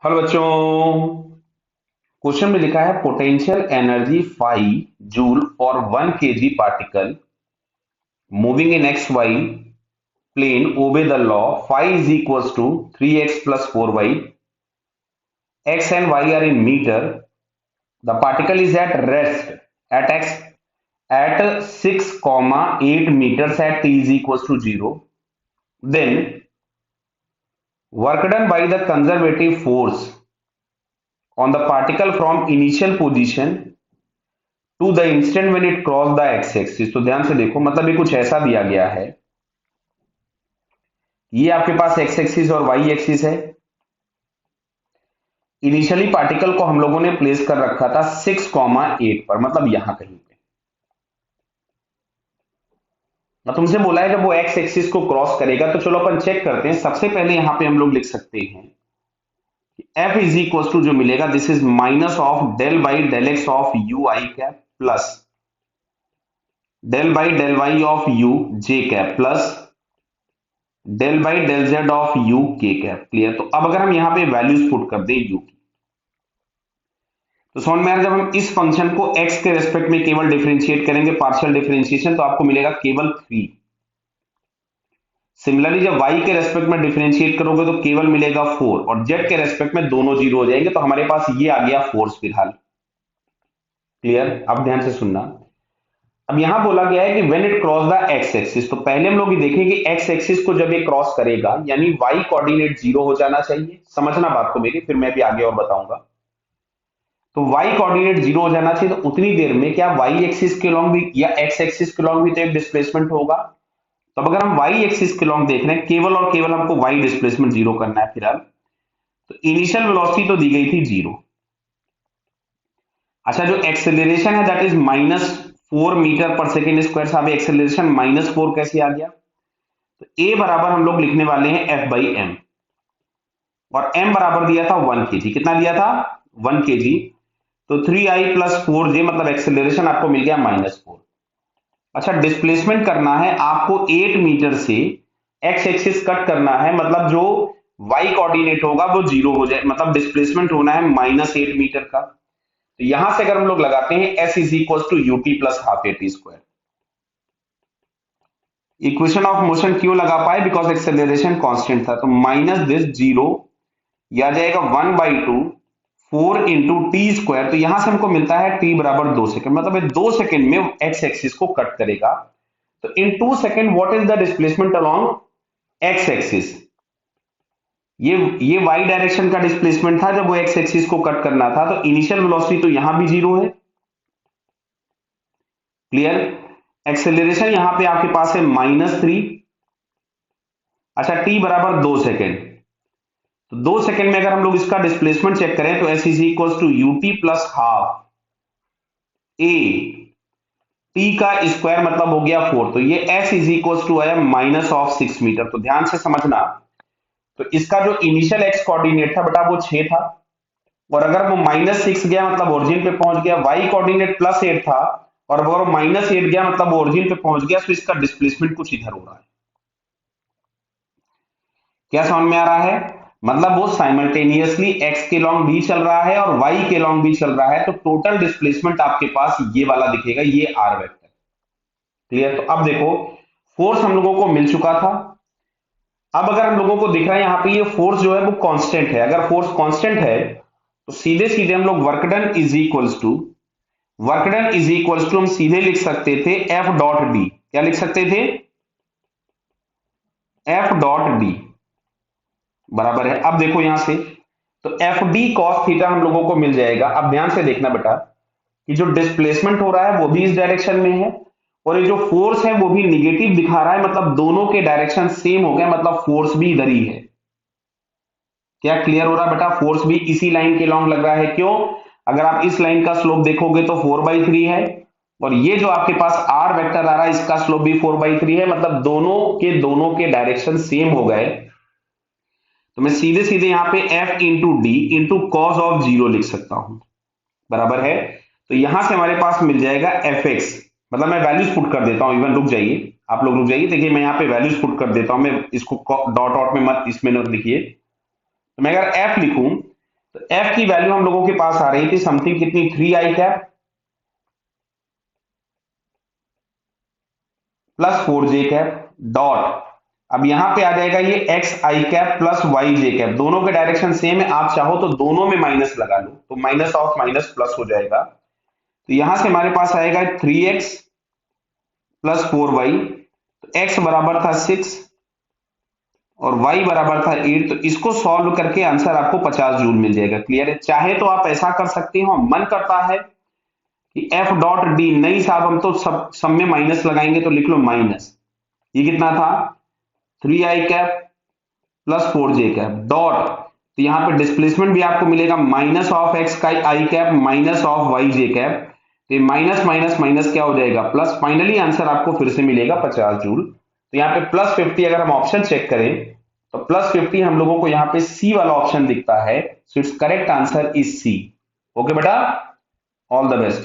Hello बच्चों। Question में लिखा है potential energy 5 joule for 1 kg particle moving in x y plane obey the law phi is equals to 3x plus 4y. X and y are in meter. The particle is at rest at x at 6,8 meters at t is equals to 0. Then work done by the conservative force on the particle from initial position to the instant when it cross the x axis. तो ध्यान से देखो, मतलब ये कुछ ऐसा दिया गया है, ये आपके पास एक्स एक्सिस और वाई एक्सिस है। इनिशियली पार्टिकल को हम लोगों ने प्लेस कर रखा था 6,8 पर, मतलब यहां कहीं पे। मैं तुमसे बोला है जब वो एक्स एक्सिस को क्रॉस करेगा, तो चलो अपन चेक करते हैं। सबसे पहले यहां पे हम लोग लिख सकते हैं कि एफ इज इक्वल टू जो मिलेगा, this is minus of del by del x of u i cap plus del by del y of u j cap plus del by del z of u k cap. Clear? तो अब अगर हम यहां पे values put कर दें you की, तो समझ में आ रहा है, जब हम इस फंक्शन को x के रेस्पेक्ट में केवल डिफरेंशिएट करेंगे, पार्शियल डिफरेंशिएशन, तो आपको मिलेगा केवल 3। सिमिलरली जब y के रेस्पेक्ट में डिफरेंशिएट करोगे तो केवल मिलेगा 4, और z के रेस्पेक्ट में दोनों जीरो हो जाएंगे, तो हमारे पास ये आ गया फोर्स फिलहाल। क्लियर? अब ध्यान से सुनना। अब यहां बोला गया है कि when it cross the x axis, तो पहले हम लोग ये देखें कि एक्स एक्सिस को जब ये क्रॉस करेगा, यानी वाई कोऑर्डिनेट जीरो हो जाना चाहिए। समझना बात को मेरी, फिर मैं भी आगे और बताऊंगा। तो y कोऑर्डिनेट जीरो हो जाना चाहिए, तो उतनी देर में क्या y एक्सिस के लॉन्ग भी या x एक्सिस के लॉन्ग भी तो एक डिस्प्लेसमेंट होगा। तो अब अगर हम y एक्सिस के लॉन्ग देख रहे हैं, केवल और केवल हमको y डिस्प्लेसमेंट जीरो करना है फिलहाल। तो इनिशियल वेलोसिटी तो दी गई थी जीरो। अच्छा, जो एक्सेलरेशन है दैट इज -4 मीटर पर सेकेंड स्क्वायर। साहब एक्सेलरेशन -4 कैसे आ गया? तो a बराबर हम लोग लिखने वाले हैं F/m, और m बराबर दिया था 1 kg। कितना दिया था? 1 kg। तो 3i प्लस 4j, मतलब एक्सेलरेशन आपको मिल गया -4। अच्छा, डिस्प्लेसमेंट करना है आपको 8 मीटर से एक्स एक्सिस कट करना है, मतलब जो y कोऑर्डिनेट होगा वो जीरो हो जाए, मतलब डिस्प्लेसमेंट होना है -8 मीटर का। तो यहां से अगर हम लोग लगाते हैं s is equal to u t plus half a t square. Equation of motion क्यों लगा पाए? बिकॉज एक्सेलरेशन कांस्टेंट था। तो माइनस दिस जीरो, यह आ जाएगा 1/2 4 इंटू टी स्क्वायर। तो यहां से हमको मिलता है टी बराबर 2 सेकंड, मतलब ये 2 सेकंड में एक्स एक्सिस को कट करेगा। तो इन 2 second what is the displacement along x axis? ये वाई डायरेक्शन का डिस्प्लेसमेंट था जब वो एक्स एक्सिस को कट करना था। तो इनिशियल वेलोसिटी तो यहां भी जीरो है। क्लियर? एक्सेलरेशन यहां पे आपके पास है -3। अच्छा, टी बराबर 2 सेकंड। तो 2 सेकंड में अगर हम लोग इसका डिस्प्लेसमेंट चेक करें, तो s is equal to u t plus half a t का स्क्वायर, मतलब हो गया 4। तो ये s इज इक्वल टू है -6 मीटर। तो ध्यान से समझना, तो इसका जो इनिशियल एक्स कोऑर्डिनेट था बेटा वो 6 था, और अगर वो -6 गया मतलब ओरिजिन पे पहुंच गया। y कोऑर्डिनेट +8 था, और अगर वो -8 गया मतलब वो ओरिजिन पे पहुंच गया, तो इसका डिस्प्लेसमेंट कुछ इधर हो रहा है। क्या समझ में आ रहा है? मतलब वो साइमल्टेनियसली x के लॉन्ग भी चल रहा है और y के लॉन्ग भी चल रहा है। तो टोटल डिस्प्लेसमेंट आपके पास ये वाला दिखेगा, ये r वेक्टर। क्लियर? तो अब देखो, फोर्स हम लोगों को मिल चुका था। अब अगर हम लोगों को दिख रहा है यहाँ पे ये फोर्स जो है वो कांस्टेंट है। अगर फोर्स कांस्टेंट है, तो सीधे सीधे हम लोग work done is equals to हम सीधे लिख सकते थे एफ डॉट डी। क्या लिख सकते थे? एफ डॉट डी बराबर है, अब देखो यहां से, तो एफ डी कॉस थीटा हम लोगों को मिल जाएगा। अब ध्यान से देखना बेटा कि जो डिस्प्लेसमेंट हो रहा है वो भी इस डायरेक्शन में है, और ये जो फोर्स है वो भी निगेटिव दिखा रहा है, मतलब दोनों के डायरेक्शन सेम हो गए, मतलब फोर्स भी इधर ही है। क्या क्लियर हो रहा है बेटा? फोर्स भी इसी लाइन के लॉन्ग लग रहा है। क्यों? अगर आप इस लाइन का स्लोप देखोगे तो 4/3 है, और ये जो आपके पास आर वेक्टर आ रहा है इसका स्लोप भी 4/3 है, मतलब दोनों के डायरेक्शन सेम हो गए। तो मैं सीधे सीधे यहां पे F into D into cos of zero लिख सकता हूं, बराबर है। तो यहां से हमारे पास मिल जाएगा एफ एक्स, मतलब मैं वैल्यूज पुट कर देता हूं। इवन रुक जाइए, आप लोग रुक जाइए, देखिए मैं यहाँ पे वैल्यूज पुट कर देता हूं। मैं इसको डॉट डॉट में मत, इसमें न लिखिए। तो मैं अगर एफ लिखूं, तो एफ की वैल्यू हम लोगों के पास आ रही थी समथिंग कितनी, 3i cap plus 4j cap dot, अब यहां पे आ जाएगा ये एक्स आई cap plus Y J cap, दोनों के डायरेक्शन सेम है, आप चाहो तो दोनों में माइनस लगा लो, तो माइनस ऑफ माइनस प्लस हो जाएगा। तो यहां से हमारे पास आएगा 3x प्लस 4y, तो x बराबर था 6 और y बराबर था 8, तो इसको सॉल्व करके आंसर आपको 50 जूल मिल जाएगा। क्लियर है? चाहे तो आप ऐसा कर सकते हो, मन करता है कि एफ डॉट डी, नहीं साहब हम तो सब में माइनस लगाएंगे, तो लिख लो माइनस, ये कितना था 3i cap plus 4j cap dot, तो यहां पे डिस्प्लेसमेंट भी आपको मिलेगा माइनस ऑफ एक्स का I cap minus of Y J cap, तो माइनस माइनस माइनस क्या हो जाएगा प्लस, फाइनली आंसर आपको फिर से मिलेगा 50 जूल। तो यहाँ पे प्लस 50, अगर हम ऑप्शन चेक करें तो प्लस 50 हम लोगों को यहाँ पे सी वाला ऑप्शन दिखता है, so it's correct answer is C. Okay बेटा, ऑल द बेस्ट।